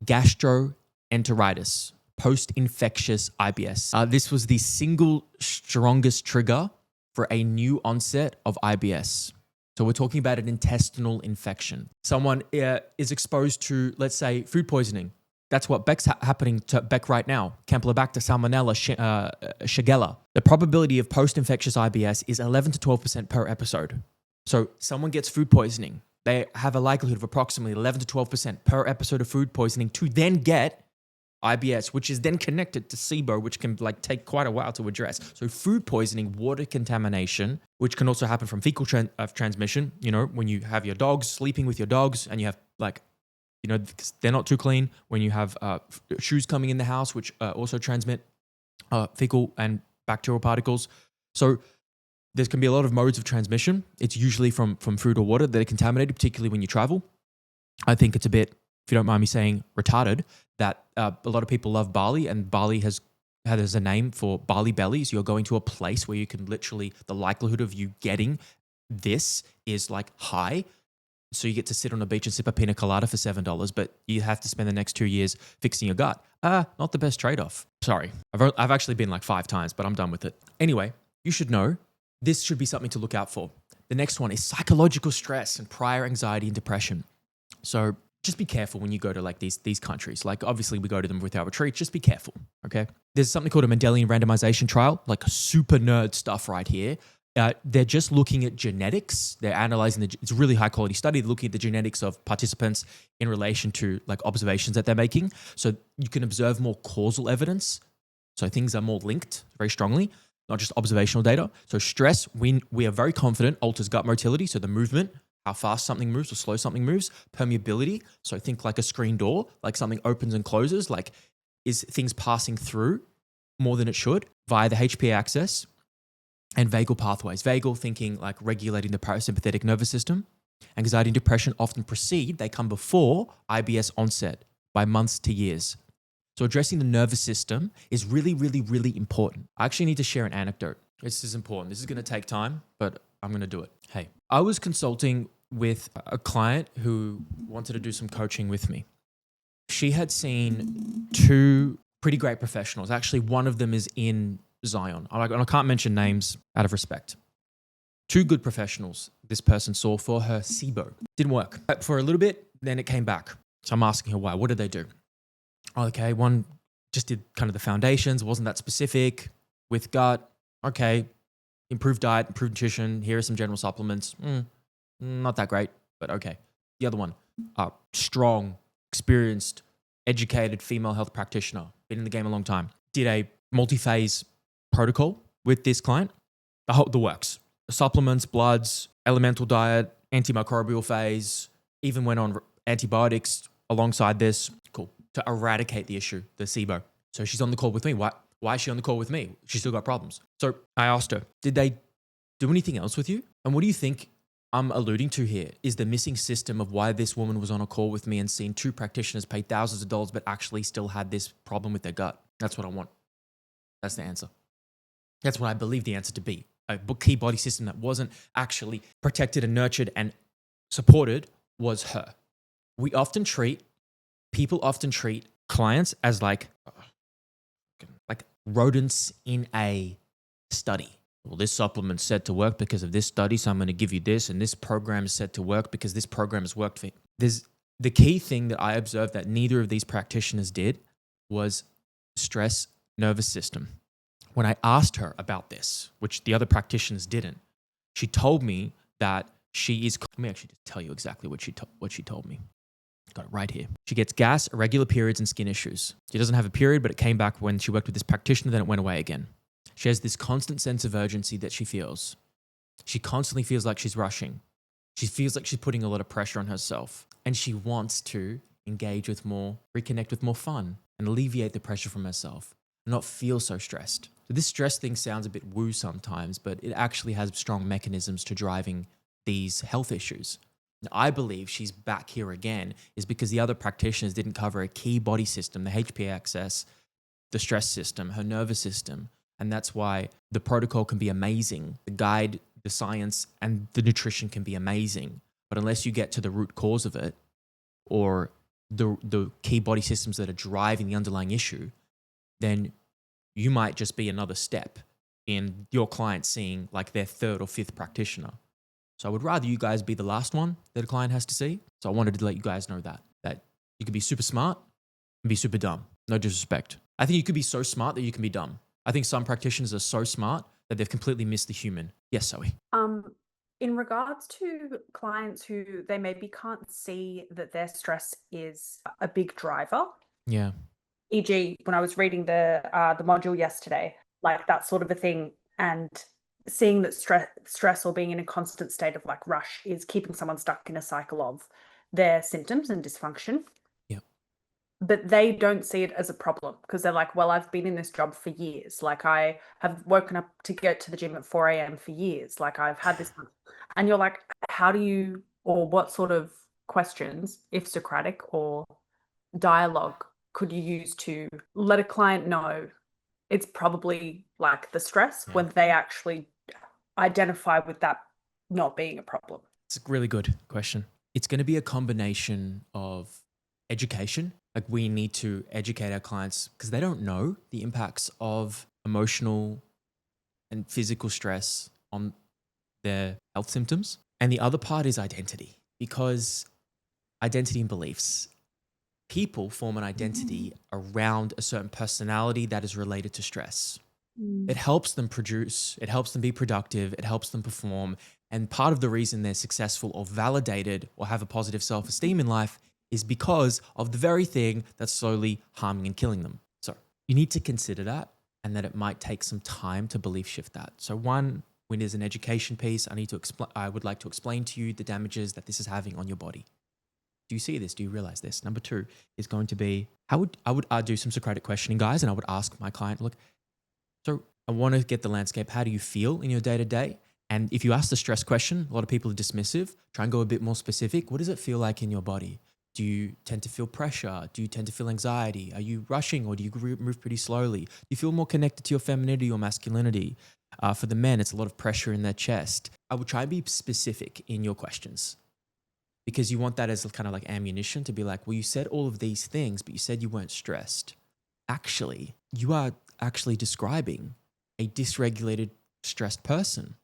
gastroenteritis, post-infectious IBS. This was the single strongest trigger for a new onset of IBS. So we're talking about an intestinal infection. Someone is exposed to, let's say, food poisoning. That's what Beck's happening to Beck right now. Campylobacter, Salmonella, Shigella. The probability of post-infectious IBS is 11 to 12% per episode. So someone gets food poisoning. They have a likelihood of approximately 11 to 12% per episode of food poisoning to then get IBS, which is then connected to SIBO, which can take quite a while to address. So food poisoning, water contamination, which can also happen from fecal transmission. When you have your dogs, sleeping with your dogs, and you have they're not too clean. When you have shoes coming in the house, which also transmit fecal and bacterial particles. So there can be a lot of modes of transmission. It's usually from food or water that are contaminated, particularly when you travel. I think it's a bit, if you don't mind me saying, retarded that a lot of people love Bali, and Bali has a name for Bali bellies. You're going to a place where you can literally, the likelihood of you getting this is high. So you get to sit on a beach and sip a pina colada for $7, but you have to spend the next 2 years fixing your gut. Not the best trade-off. Sorry. I've actually been 5 times, but I'm done with it. Anyway, you should know this should be something to look out for. The next one is psychological stress and prior anxiety and depression. So just be careful when you go to these countries. Obviously we go to them with our retreats. Just be careful, okay? There's something called a Mendelian randomization trial, super nerd stuff right here. They're just looking at genetics. They're analyzing it's a really high quality study. They're looking at the genetics of participants in relation to observations that they're making. So you can observe more causal evidence. So things are more linked very strongly, not just observational data. So stress, we are very confident, alters gut motility. So the movement, how fast something moves or slow something moves. Permeability, so think like a screen door, something opens and closes, is things passing through more than it should via the HPA axis. And vagal pathways. Vagal thinking regulating the parasympathetic nervous system. Anxiety and depression often precede, they come before IBS onset by months to years. So addressing the nervous system is really, really, really important. I actually need to share an anecdote. This is important. This is going to take time, but I'm going to do it. Hey, I was consulting with a client who wanted to do some coaching with me. She had seen 2 pretty great professionals. Actually, one of them is in Zion. I can't mention names out of respect. 2 good professionals this person saw for her SIBO. Didn't work. For a little bit, then it came back. So I'm asking her why. What did they do? Okay, one just did kind of the foundations, wasn't that specific. With gut, okay, improved diet, improved nutrition, here are some general supplements. Not that great, but okay. The other one, strong, experienced, educated female health practitioner, been in the game a long time. Did a multi-phase protocol with this client, the works. Supplements, bloods, elemental diet, antimicrobial phase, even went on antibiotics alongside this. Cool. To eradicate the issue, the SIBO. So she's on the call with me. Why is she on the call with me? She's still got problems. So I asked her, did they do anything else with you? And what do you think I'm alluding to here is the missing system of why this woman was on a call with me and seen 2 practitioners pay thousands of dollars, but actually still had this problem with their gut. That's what I want. That's the answer. That's what I believe the answer to be. A key body system that wasn't actually protected and nurtured and supported was her. People often treat clients as like rodents in a study. Well, this supplement's said to work because of this study, so I'm going to give you this, and this program is said to work because this program has worked for you. There's the key thing that I observed that neither of these practitioners did was stress nervous system. When I asked her about this, which the other practitioners didn't, she told me that she is. Let me actually just tell you exactly what she told me. Got it right here. She gets gas, irregular periods, and skin issues. She doesn't have a period, but it came back when she worked with this practitioner, then it went away again. She has this constant sense of urgency that she feels. She constantly feels like she's rushing. She feels like she's putting a lot of pressure on herself. And she wants to engage with more, reconnect with more fun, and alleviate the pressure from herself, and not feel so stressed. So this stress thing sounds a bit woo sometimes, but it actually has strong mechanisms to driving these health issues. I believe she's back here again is because the other practitioners didn't cover a key body system, the HPA axis, the stress system, her nervous system. And that's why the protocol can be amazing. The guide, the science, and the nutrition can be amazing. But unless you get to the root cause of it, or the key body systems that are driving the underlying issue, then you might just be another step in your client seeing like their third or fifth practitioner. So I would rather you guys be the last one that a client has to see. So I wanted to let you guys know that you could be super smart and be super dumb. No disrespect. I think you could be so smart that you can be dumb. I think some practitioners are so smart that they've completely missed the human. Yes, Zoe. In regards to clients who they maybe can't see that their stress is a big driver, Yeah. e.g., when I was reading the module yesterday, like that sort of a thing, and seeing that stress or being in a constant state of like rush is keeping someone stuck in a cycle of their symptoms and dysfunction. Yeah. But they don't see it as a problem because they're like, well, I've been in this job for years. Like I have woken up to go to the gym at 4 a.m. for years. Like I've had this, and you're like, how do you, or what sort of questions, if Socratic or dialogue, could you use to let a client know it's probably like the stress when they actually identify with that not being a problem? It's a really good question. It's going to be a combination of education. Like we need to educate our clients because they don't know the impacts of emotional and physical stress on their health symptoms. And the other part is identity, because identity and beliefs. People form an identity around a certain personality that is related to stress. It helps them produce, it helps them be productive, it helps them perform. And part of the reason they're successful or validated or have a positive self-esteem in life is because of the very thing that's slowly harming and killing them. So you need to consider that, and that it might take some time to belief shift that. So one, when there's an education piece, I would like to explain to you the damages that this is having on your body. Do you see this? Do you realize this? Number two is going to be, I would do some Socratic questioning, guys, and I would ask my client, look, so I want to get the landscape. How do you feel in your day-to-day? And if you ask the stress question, a lot of people are dismissive. Try and go a bit more specific. What does it feel like in your body? Do you tend to feel pressure? Do you tend to feel anxiety? Are you rushing, or do you move pretty slowly? Do you feel more connected to your femininity or masculinity? For the men, it's a lot of pressure in their chest. I would try and be specific in your questions, because you want that as kind of like ammunition to be like, well, you said all of these things, but you said you weren't stressed. Actually, you are actually describing a dysregulated, stressed person.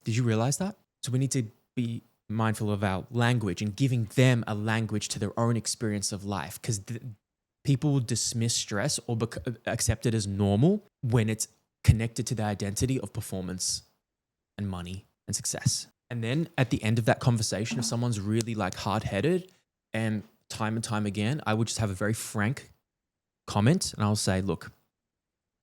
Did you realize that? So we need to be mindful of our language and giving them a language to their own experience of life, because people will dismiss stress or accept it as normal when it's connected to the identity of performance and money and success. And then at the end of that conversation, if someone's really like hard-headed and time again, I would just have a very frank comment, and I'll say, look,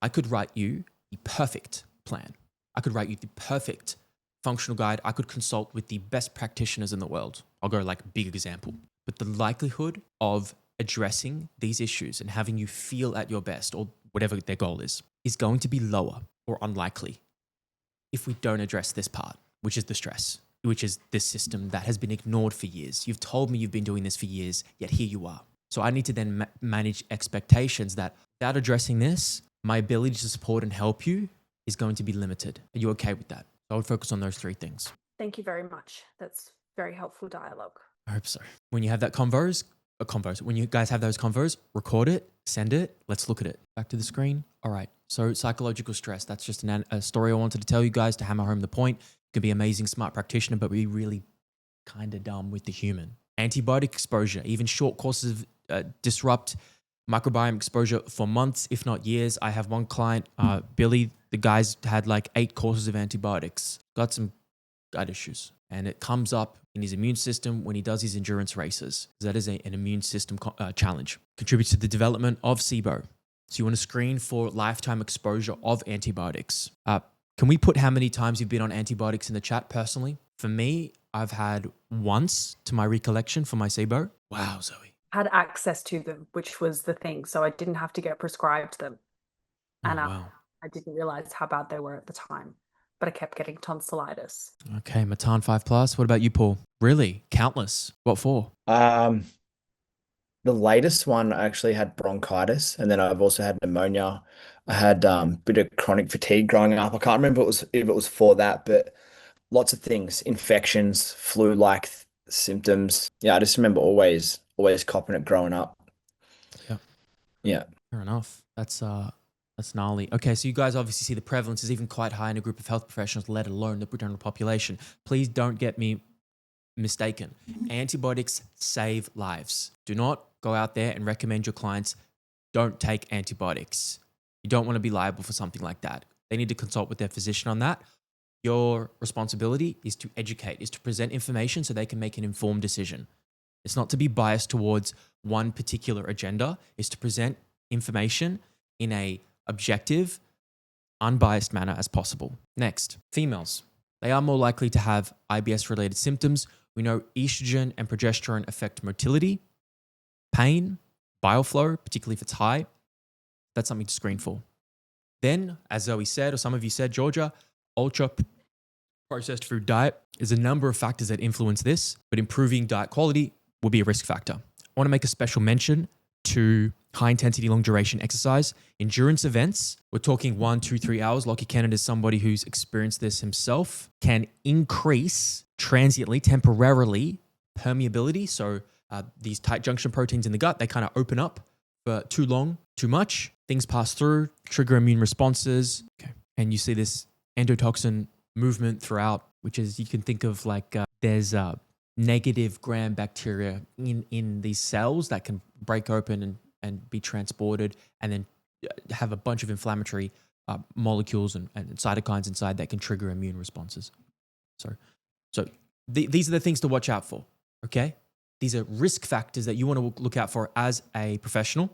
I could write you the perfect plan. I could write you the perfect functional guide. I could consult with the best practitioners in the world. I'll go like big example. But the likelihood of addressing these issues and having you feel at your best, or whatever their goal is going to be lower or unlikely if we don't address this part, which is the stress, which is this system that has been ignored for years. You've told me you've been doing this for years, yet here you are. So I need to then manage expectations that without addressing this, my ability to support and help you is going to be limited. Are you okay with that? I would focus on those three things. Thank you very much. That's very helpful dialogue. I hope so. When you have that when you guys have those convos, record it, send it, let's look at it. Back to the screen. All right. So psychological stress, that's just a story I wanted to tell you guys to hammer home the point. You can be amazing, smart practitioner, but be really kind of dumb with the human. Antibiotic exposure, even short courses disrupt microbiome exposure for months, if not years. I have one client, Billy, the guy's had like 8 courses of antibiotics, got some gut issues. And it comes up in his immune system when he does his endurance races. That is an immune system challenge. Contributes to the development of SIBO. So you want to screen for lifetime exposure of antibiotics. Can we put how many times you've been on antibiotics in the chat personally? For me, I've had once to my recollection for my SIBO. Wow, Zoe. Had access to them, which was the thing. So I didn't have to get prescribed them. Oh, And wow. I didn't realize how bad they were at the time. But I kept getting tonsillitis. Okay, Matan 5+. What about you, Paul? Really? Countless. What for? The latest one, I actually had bronchitis, and then I've also had pneumonia. I had a bit of chronic fatigue growing up. I can't remember if it was for that, but lots of things, infections, flu-like symptoms. Yeah, I just remember always always copping it growing up. Yeah. Yeah. Fair enough. That's gnarly. Okay, so you guys obviously see the prevalence is even quite high in a group of health professionals, let alone the general population. Please don't get me mistaken. Antibiotics save lives. Do not go out there and recommend your clients don't take antibiotics. You don't want to be liable for something like that. They need to consult with their physician on that. Your responsibility is to educate, is to present information so they can make an informed decision. It's not to be biased towards one particular agenda. It's to present information in a objective, unbiased manner as possible. Next, females. They are more likely to have IBS-related symptoms. We know estrogen and progesterone affect motility, pain, bile flow, particularly if it's high. That's something to screen for. Then, as Zoe said, or some of you said, Georgia, ultra-processed food diet is a number of factors that influence this, but improving diet quality will be a risk factor. I want to make a special mention to high-intensity, long-duration exercise. Endurance events, we're talking 1, 2, 3 hours. Lockie Kennedy is somebody who's experienced this himself, can increase transiently, temporarily, permeability. So these tight junction proteins in the gut, they kind of open up for too long, too much. Things pass through, trigger immune responses. Okay. And you see this endotoxin movement throughout, which is, you can think of like there's negative gram bacteria in these cells that can break open and be transported and then have a bunch of inflammatory molecules and cytokines inside that can trigger immune responses. So these are the things to watch out for, okay? These are risk factors that you want to look out for as a professional.